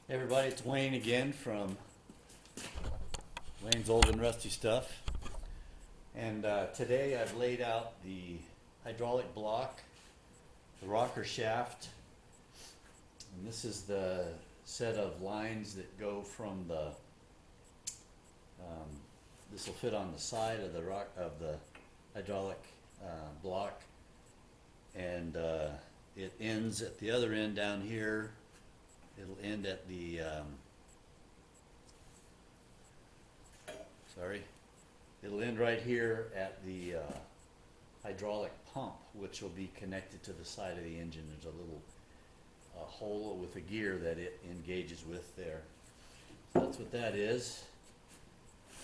Hey everybody, it's Wayne again from Wayne's Old and Rusty Stuff. And today I've laid out the hydraulic block, the rocker shaft, and this is the set of lines that go from the, this will fit on the side of the hydraulic block, and it ends at the other end down here. It'll end at the, it'll end right here at the hydraulic pump, which will be connected to the side of the engine. There's a little hole with a gear that it engages with there. So that's what that is.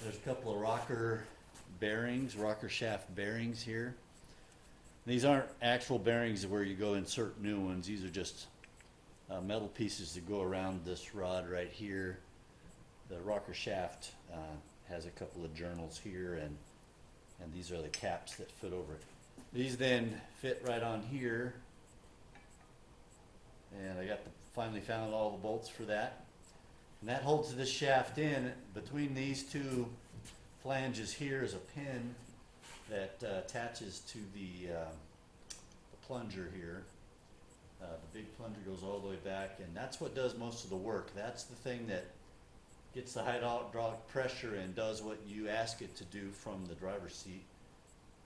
There's a couple of rocker bearings, rocker shaft bearings here. These aren't actual bearings where you go insert new ones. These are just metal pieces that go around this rod right here. The rocker shaft has a couple of journals here, and these are the caps that fit over it. These then fit right on here, and I finally found all the bolts for that. And that holds this shaft in. Between these two flanges here is a pin that attaches to the plunger here. The big plunger goes all the way back, and that's what does most of the work. That's the thing that gets the hydraulic pressure and does what you ask it to do from the driver's seat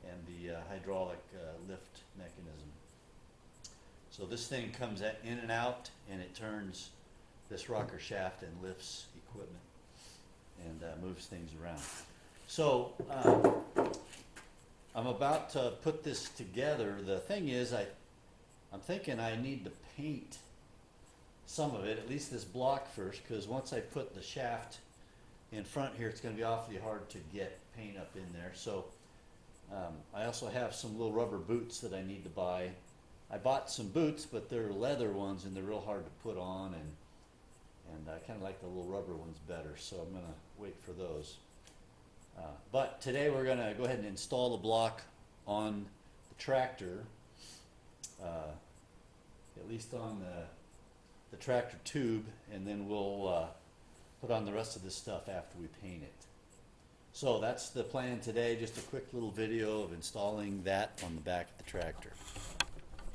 and the hydraulic lift mechanism. So this thing comes in and out, and it turns this rocker shaft and lifts equipment and moves things around. So I'm about to put this together. The thing is, I'm thinking I need to paint some of it, at least this block first, because once I put the shaft in front here, it's going to be awfully hard to get paint up in there. So I also have some little rubber boots that I need to buy. I bought some boots, but they're leather ones, and they're real hard to put on, and I kind of like the little rubber ones better, so I'm going to wait for those. But today we're going to go ahead and install the block on the tractor. At least on the tractor tube, and then we'll put on the rest of this stuff after we paint it. So that's the plan today, just a quick little video of installing that on the back of the tractor.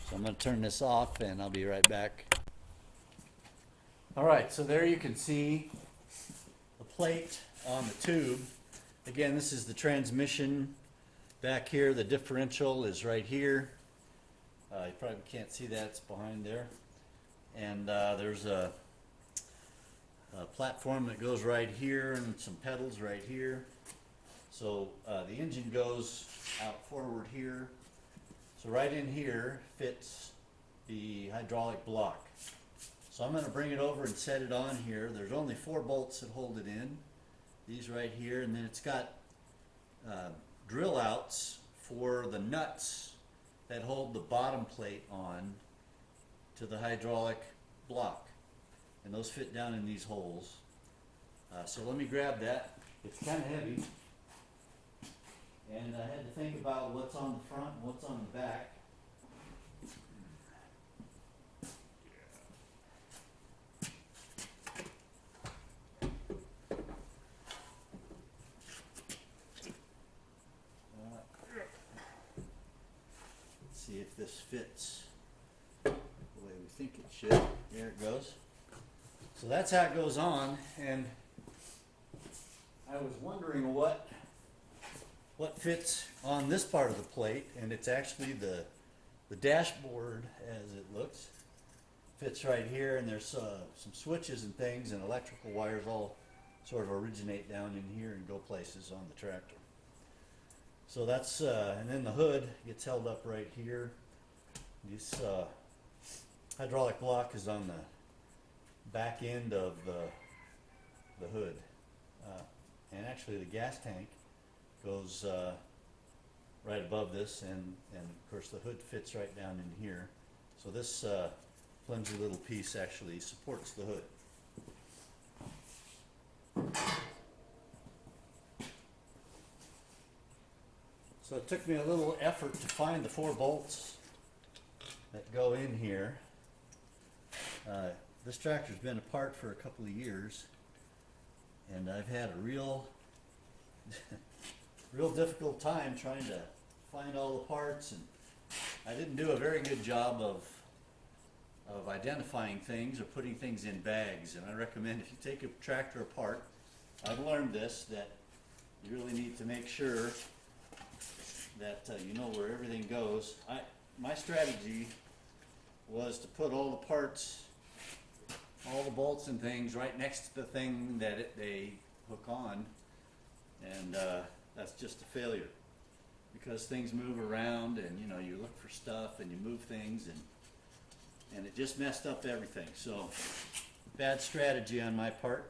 So I'm going to turn this off and I'll be right back. Alright, so there you can see the plate on the tube. Again, this is the transmission back here. The differential is right here. You probably can't see that, it's behind there. And there's a platform that goes right here and some pedals right here. So the engine goes out forward here. So right in here fits the hydraulic block. So I'm going to bring it over and set it on here. There's only 4 bolts that hold it in. These right here, and then it's got drill outs for the nuts that hold the bottom plate on to the hydraulic block, and those fit down in these holes. So let me grab that. It's kind of heavy, and I had to think about what's on the front and what's on the back. See if this fits the way we think it should. There it goes. So that's how it goes on, and I was wondering what fits on this part of the plate, and it's actually the dashboard as it looks. Fits right here, and there's some switches and things, and electrical wires all sort of originate down in here and go places on the tractor. So that's, and then the hood gets held up right here. This hydraulic block is on the back end of the hood. And actually the gas tank goes right above this, and of course the hood fits right down in here. So this flimsy little piece actually supports the hood. So it took me a little effort to find the 4 bolts that go in here. this tractor's been apart for a couple of years, and I've had a real difficult time trying to find all the parts, and I didn't do a very good job of identifying things or putting things in bags. And I recommend, if you take a tractor apart, I've learned this, that you really need to make sure that you know where everything goes. My strategy was to put all the parts, all the bolts and things right next to the thing that they hook on, and that's just a failure, because things move around, and you know, you look for stuff and you move things, and it just messed up everything. So bad strategy on my part.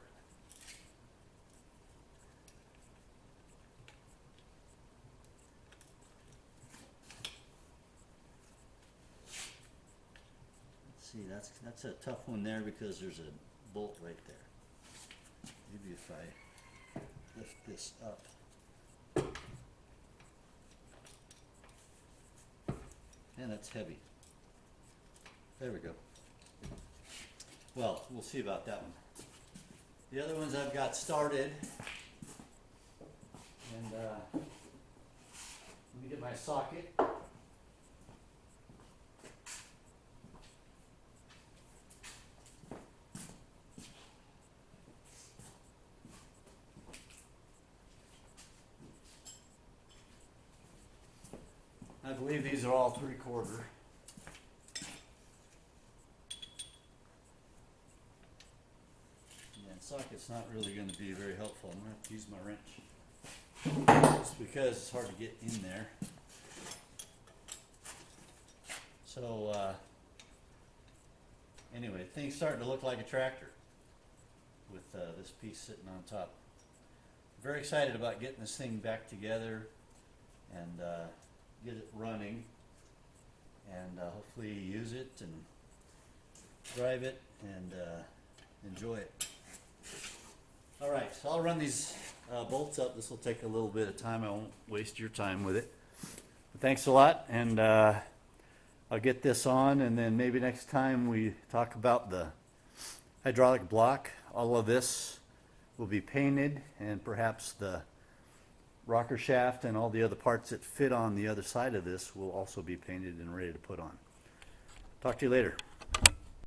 Let's see, that's a tough one there, because there's a bolt right there. Maybe if I lift this up. And that's heavy. There we go. Well, we'll see about that one. The other ones I've got started, and let me get my socket. I believe these are all 3/4. Yeah, socket's not really going to be very helpful. I'm going to have to use my wrench, just because it's hard to get in there. So anyway, thing's starting to look like a tractor with this piece sitting on top. Very excited about getting this thing back together and get it running, and hopefully use it and drive it and enjoy it. Alright, so I'll run these bolts up. This will take a little bit of time. I won't waste your time with it. But thanks a lot, and I'll get this on, and then maybe next time we talk about the hydraulic block. All of this will be painted, and perhaps the rocker shaft and all the other parts that fit on the other side of this will also be painted and ready to put on. Talk to you later.